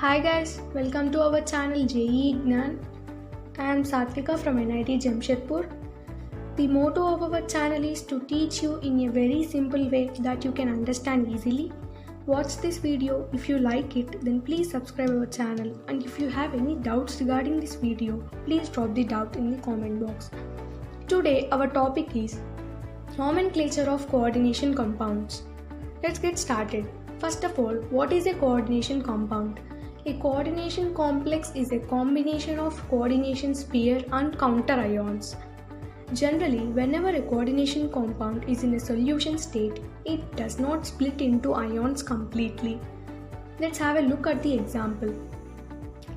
Hi guys, welcome to our channel JEE Gnan. I am Satvika from NIT Jamshedpur. The motto of our channel is to teach you in a very simple way that you can understand easily. Watch this video. If you like it, then please subscribe our channel, and if you have any doubts regarding this video, please drop the doubt in the comment box. Today our topic is nomenclature of coordination compounds. Let's get started. First of all, what is a coordination compound? A coordination complex is a combination of coordination sphere and counter ions. Generally, whenever a coordination compound is in a solution state, it does not split into ions completely. Let's have a look at the example.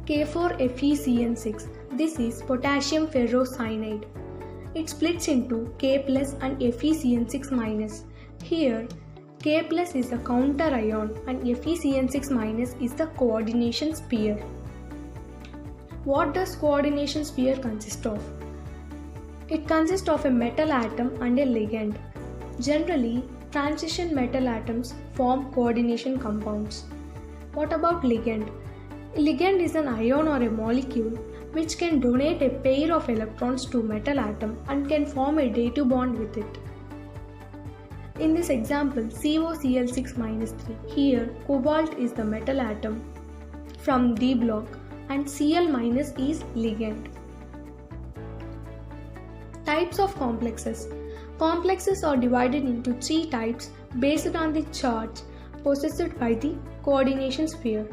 K4FeCN6. This is potassium ferrocyanide. It splits into K plus and FeCN6 minus. Here, K plus is the counter ion and FeCN6 minus is the coordination sphere. What does coordination sphere consist of? It consists of a metal atom and a ligand. Generally, transition metal atoms form coordination compounds. What about ligand? A ligand is an ion or a molecule which can donate a pair of electrons to metal atom and can form a day-2 bond with it. In this example, COCl6-3. Here, cobalt is the metal atom from D block and Cl- is ligand. Types of complexes. Complexes are divided into 3 types based on the charge possessed by the coordination sphere.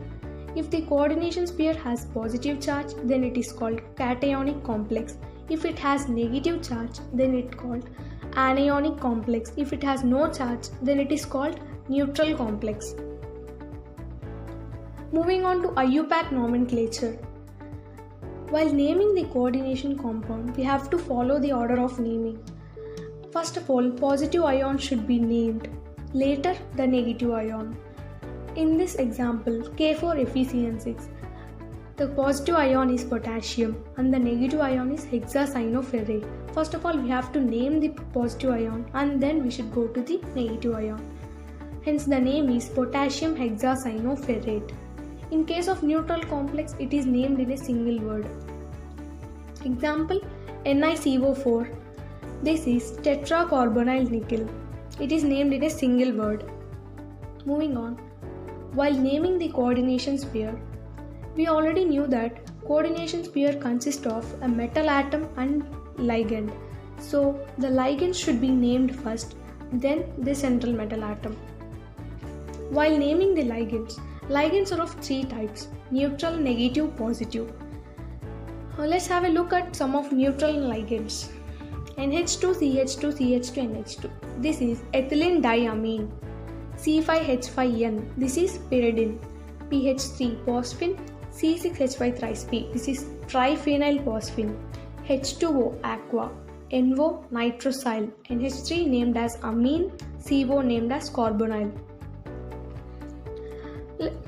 If the coordination sphere has positive charge, then it is called cationic complex. If it has negative charge, then it is called anionic complex. If it has no charge, then it is called neutral complex. Moving on to IUPAC nomenclature. While naming the coordination compound, we have to follow the order of naming. First of all, positive ion should be named. Later, the negative ion. In this example, K4FeCN6, the positive ion is potassium and the negative ion is hexacyanoferrate. First of all, we have to name the positive ion and then we should go to the negative ion. Hence, the name is potassium hexacyanoferrate. In case of neutral complex, it is named in a single word. Example, NiCO4. This is tetracarbonyl nickel. It is named in a single word. Moving on. While naming the coordination sphere, we already knew that coordination sphere consists of a metal atom and ligand. So the ligand should be named first, then the central metal atom. While naming the ligands are of 3 types: neutral, negative, positive. Let's have a look at some of neutral ligands. NH2, CH2, CH2, NH2. This is ethylene diamine. C5H5N. This is pyridine. PH3 phosphine. C6H5 thrice-P. This is triphenyl phosphine. H2O aqua. NO nitrosyl. NH3 named as amine. CO named as carbonyl.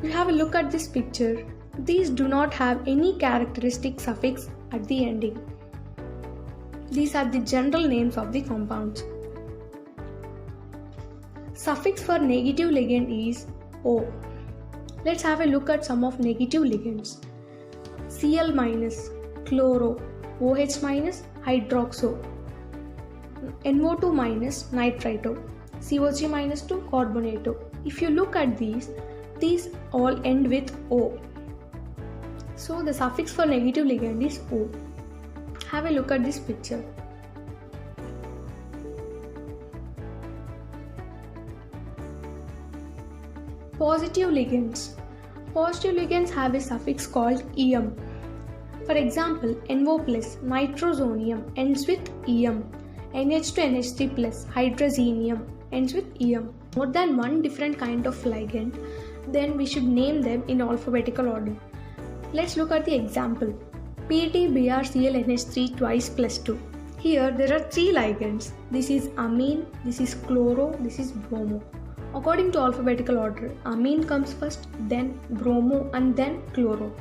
We have a look at this picture. These do not have any characteristic suffix at the ending. These are the general names of the compounds. Suffix for negative ligand is O. Let's have a look at some of negative ligands. Cl-, chloro, OH-, hydroxo, NO2-, nitrito, COG-2, carbonato. If you look at these all end with O. So the suffix for negative ligand is O. Have a look at this picture. Positive ligands. Positive ligands have a suffix called em. For example, NO+, nitrosonium ends with em. NH2NH3+, hydrazinium ends with em. More than one different kind of ligand, then we should name them in alphabetical order. Let's look at the example. PTBrClNH3 twice plus 2. Here there are 3 ligands. This is amine, this is chloro, this is bromo. According to alphabetical order, amine comes first, then bromo and then chloro.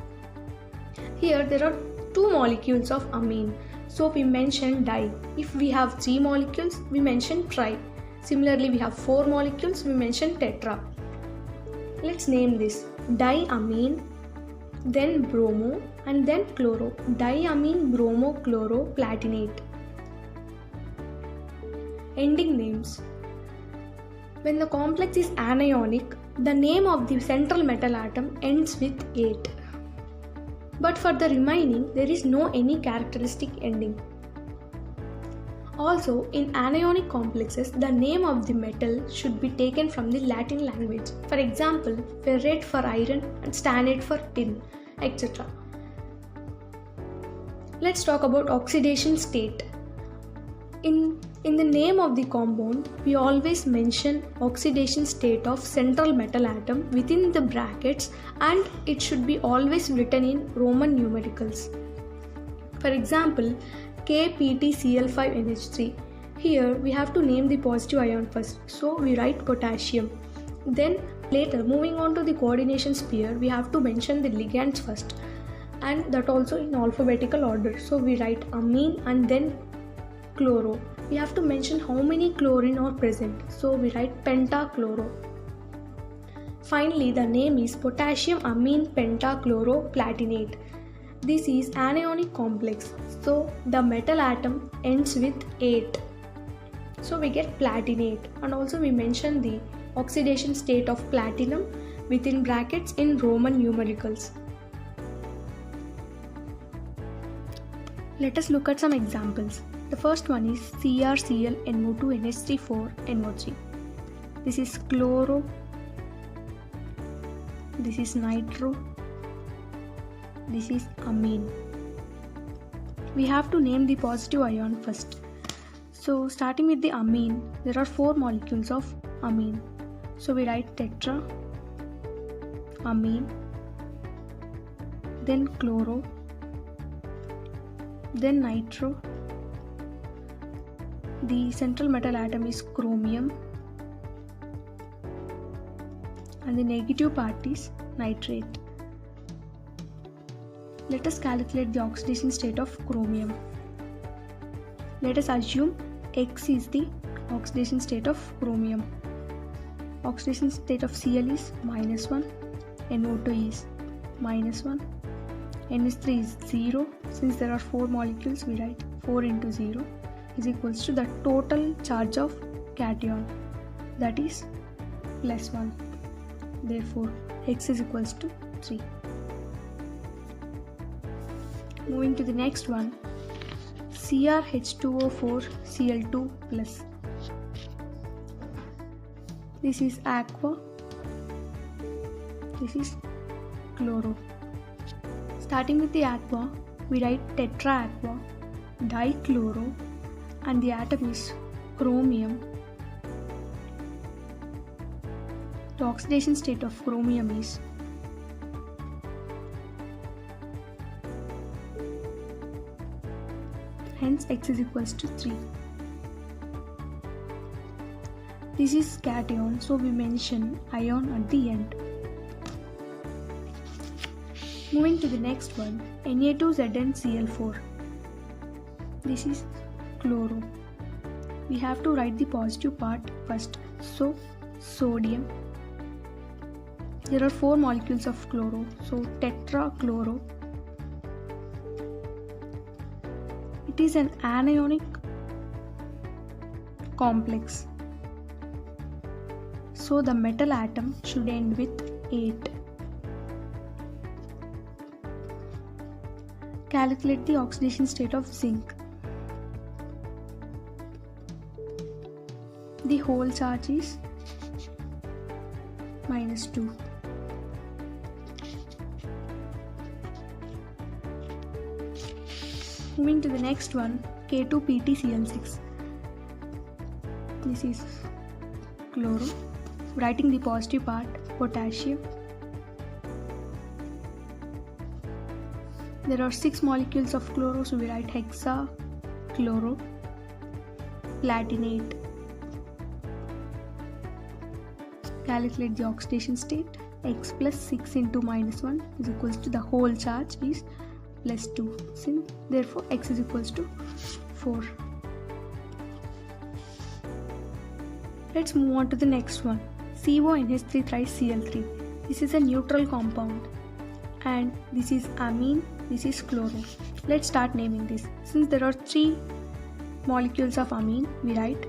Here there are 2 molecules of amine, so we mention di. If we have 3 molecules, we mention tri. Similarly, we have 4 molecules, we mention tetra. Let's name this diamine then bromo, and then chloro, diamine bromochloroplatinate. Ending names. When the complex is anionic, the name of the central metal atom ends with 8. But for the remaining, there is no any characteristic ending. Also, in anionic complexes, the name of the metal should be taken from the Latin language. For example, ferrate for iron and stannate for tin, etc. Let's talk about oxidation state. In the name of the compound, we always mention oxidation state of central metal atom within the brackets, and it should be always written in Roman numericals. For example, KPtCl5NH3. Here we have to name the positive ion first, so we write potassium. Then later, moving on to the coordination sphere, we have to mention the ligands first, and that also in alphabetical order. So we write amine and then chloro. We have to mention how many chlorine are present, so we write pentachloro. Finally, the name is potassium amine pentachloroplatinate. This is anionic complex, so the metal atom ends with 8. So we get platinate, and also we mention the oxidation state of platinum within brackets in Roman numericals. Let us look at some examples. The first one is CrClNO2NH3,4NO3. This is chloro. This is nitro. This is amine. We have to name the positive ion first. So starting with the amine, there are 4 molecules of amine. So we write tetra, amine, then chloro, then nitro. The central metal atom is chromium, and the negative part is nitrate. Let us calculate the oxidation state of chromium. Let us assume X is the oxidation state of chromium. Oxidation state of Cl is -1, NO2 is -1, NH3 is 0. Since there are 4 molecules, we write 4 into 0 is equals to the total charge of cation, that is +1. Therefore, X is equals to 3. Moving to the next one, CrH2O4Cl2+. This is aqua. This is chloro. Starting with the aqua, we write tetra aqua, dichloro, and the atom is chromium. The oxidation state of chromium is hence X is equals to 3. This is cation, so we mention ion at the end. Moving to the next one, Na2ZnCl4. This is chloro. We have to write the positive part first, so sodium. There are 4 molecules of chloro, so tetrachloro. It is an anionic complex, so the metal atom should end with 8. Calculate the oxidation state of zinc. The whole charge is -2. Moving to the next one, K2PtCl6. This is chloro. Writing the positive part, potassium. There are 6 molecules of chloro, so we write hexachloro platinate. Calculate the oxidation state. X plus 6 into -1 is equals to the whole charge is +2. Therefore, X is equals to 4. Let's move on to the next one. CONH3 thrice Cl3. This is a neutral compound. and this is amine, this is chloro. Let's start naming this. Since there are 3 molecules of amine, we write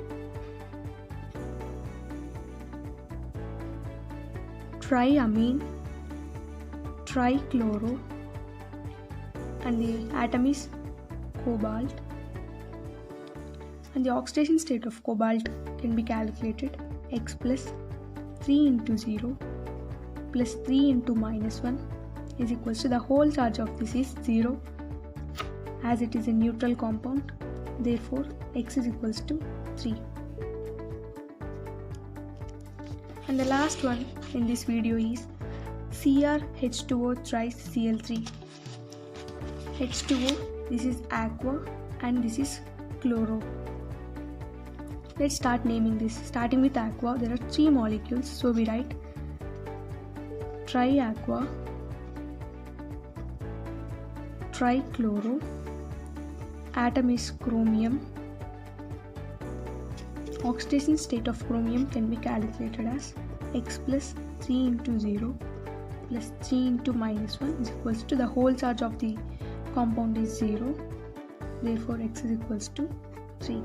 triamine, trichloro, and the atom is cobalt, and the oxidation state of cobalt can be calculated. X plus 3 into 0 plus 3 into minus 1 is equals to the whole charge of this is 0, as it is a neutral compound. Therefore X is equals to 3. And the last one in this video is CrH2O thrice Cl3. H2O, this is aqua and this is chloro. Let's start naming this. Starting with aqua, there are 3 molecules, so we write triaqua, trichloro, atom is chromium. Oxidation state of chromium can be calculated as X plus 3 into 0 plus 3 into minus 1 is equals to the whole charge of the compound is 0. Therefore X is equals to 3.